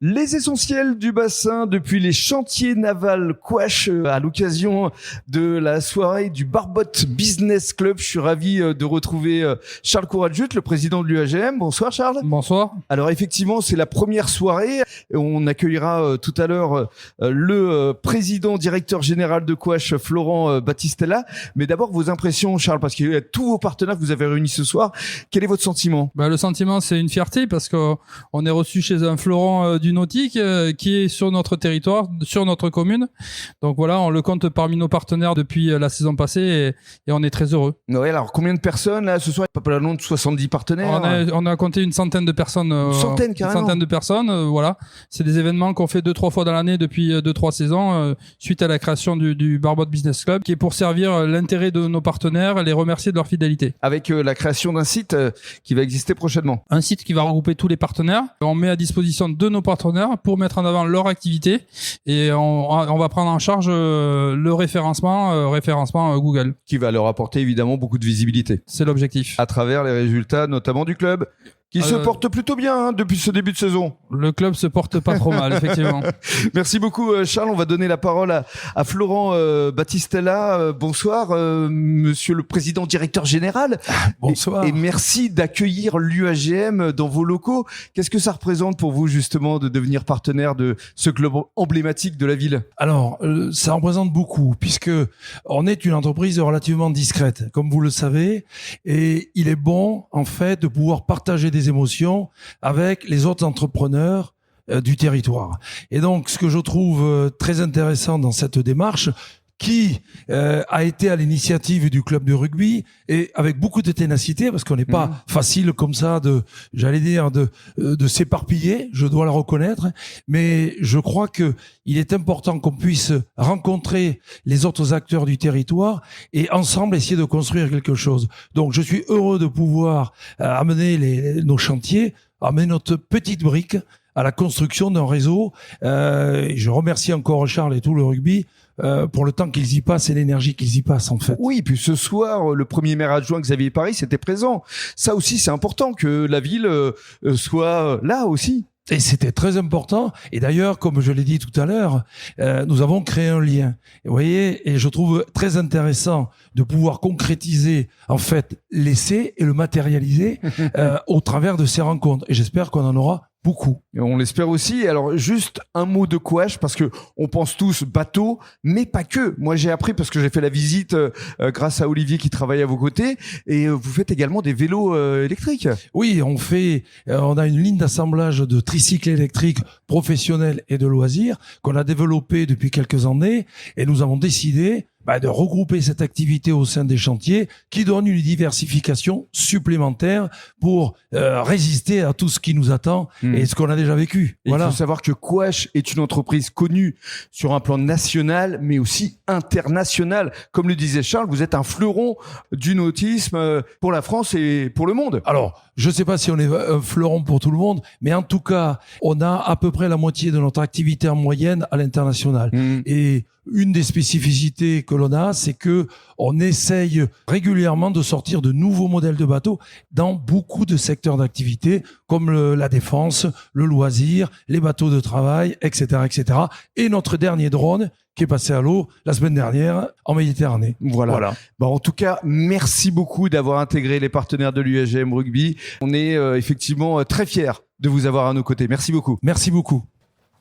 Les essentiels du bassin depuis les chantiers navals Couache à l'occasion de la soirée du Barbotte Business Club. Je suis ravi de retrouver Charles Courageux, le président de l'UAGM. Bonsoir Charles. Bonsoir. Alors effectivement, c'est la première soirée. On accueillera tout à l'heure le président directeur général de Couache, Florent Battistella. Mais d'abord vos impressions Charles, parce qu'il y a tous vos partenaires que vous avez réunis ce soir. Quel est votre sentiment ? Le sentiment, c'est une fierté parce qu'on est reçu chez un fleuron du nautique qui est sur notre territoire, sur notre commune. Donc voilà, on le compte parmi nos partenaires depuis la saison passée et on est très heureux. Ouais, alors combien de personnes là ce soir ? Pas loin de 70 partenaires. On a compté une centaine de personnes. Une centaine carrément. Une centaine de personnes, voilà. C'est des événements qu'on fait 2-3 fois dans l'année depuis 2-3 saisons suite à la création du Barbotte Business Club qui est pour servir l'intérêt de nos partenaires et les remercier de leur fidélité. Avec la création d'un site qui va exister prochainement. Un site qui va regrouper tous les partenaires. On met à disposition de nos partenaires pour mettre en avant leur activité et on va prendre en charge le référencement Google. Qui va leur apporter évidemment beaucoup de visibilité. C'est l'objectif. À travers les résultats notamment du club. Qui se porte plutôt bien depuis ce début de saison. Le club se porte pas trop mal, effectivement. Merci beaucoup Charles. On va donner la parole à Florent Battistella. Bonsoir monsieur le président directeur général. Bonsoir. Et merci d'accueillir l'UAGM dans vos locaux. Qu'est-ce que ça représente pour vous justement de devenir partenaire de ce club emblématique de la ville ? Alors, ça représente beaucoup puisque on est une entreprise relativement discrète, comme vous le savez, et il est bon en fait de pouvoir partager des émotions avec les autres entrepreneurs du territoire. Et donc, ce que je trouve très intéressant dans cette démarche, qui a été à l'initiative du club de rugby et avec beaucoup de ténacité, parce qu'on n'est pas facile comme ça de s'éparpiller, je dois le reconnaître, mais je crois que il est important qu'on puisse rencontrer les autres acteurs du territoire et ensemble essayer de construire quelque chose. Donc je suis heureux de pouvoir amener nos chantiers, amener notre petite brique à la construction d'un réseau. Je remercie encore Charles et tout le rugby pour le temps qu'ils y passent et l'énergie qu'ils y passent en fait. Oui, puis ce soir, le premier maire adjoint Xavier Paris était présent. Ça aussi, c'est important que la ville soit là aussi. Et c'était très important. Et d'ailleurs, comme je l'ai dit tout à l'heure, nous avons créé un lien. Et vous voyez, et je trouve très intéressant de pouvoir concrétiser en fait l'essai et le matérialiser au travers de ces rencontres. Et j'espère qu'on en aura beaucoup. Et on l'espère aussi. Alors juste un mot de Couache parce que on pense tous bateau, mais pas que. Moi j'ai appris parce que j'ai fait la visite grâce à Olivier qui travaille à vos côtés et vous faites également des vélos électriques. Oui, on a une ligne d'assemblage de tricycles électriques professionnels et de loisirs qu'on a développé depuis quelques années et nous avons décidé de regrouper cette activité au sein des chantiers qui donne une diversification supplémentaire pour résister à tout ce qui nous attend et ce qu'on a déjà vécu. Voilà. Il faut savoir que Couache est une entreprise connue sur un plan national mais aussi international. Comme le disait Charles, vous êtes un fleuron du nautisme pour la France et pour le monde. Alors, je ne sais pas si on est un fleuron pour tout le monde, mais en tout cas, on a à peu près la moitié de notre activité en moyenne à l'international. Et une des spécificités que l'on a, c'est que on essaye régulièrement de sortir de nouveaux modèles de bateaux dans beaucoup de secteurs d'activité, comme la défense, le loisir, les bateaux de travail, etc., etc. Et notre dernier drone, qui est passé à l'eau la semaine dernière en Méditerranée. Voilà. En tout cas, merci beaucoup d'avoir intégré les partenaires de l'UAGM Rugby. On est effectivement très fiers de vous avoir à nos côtés. Merci beaucoup. Merci beaucoup.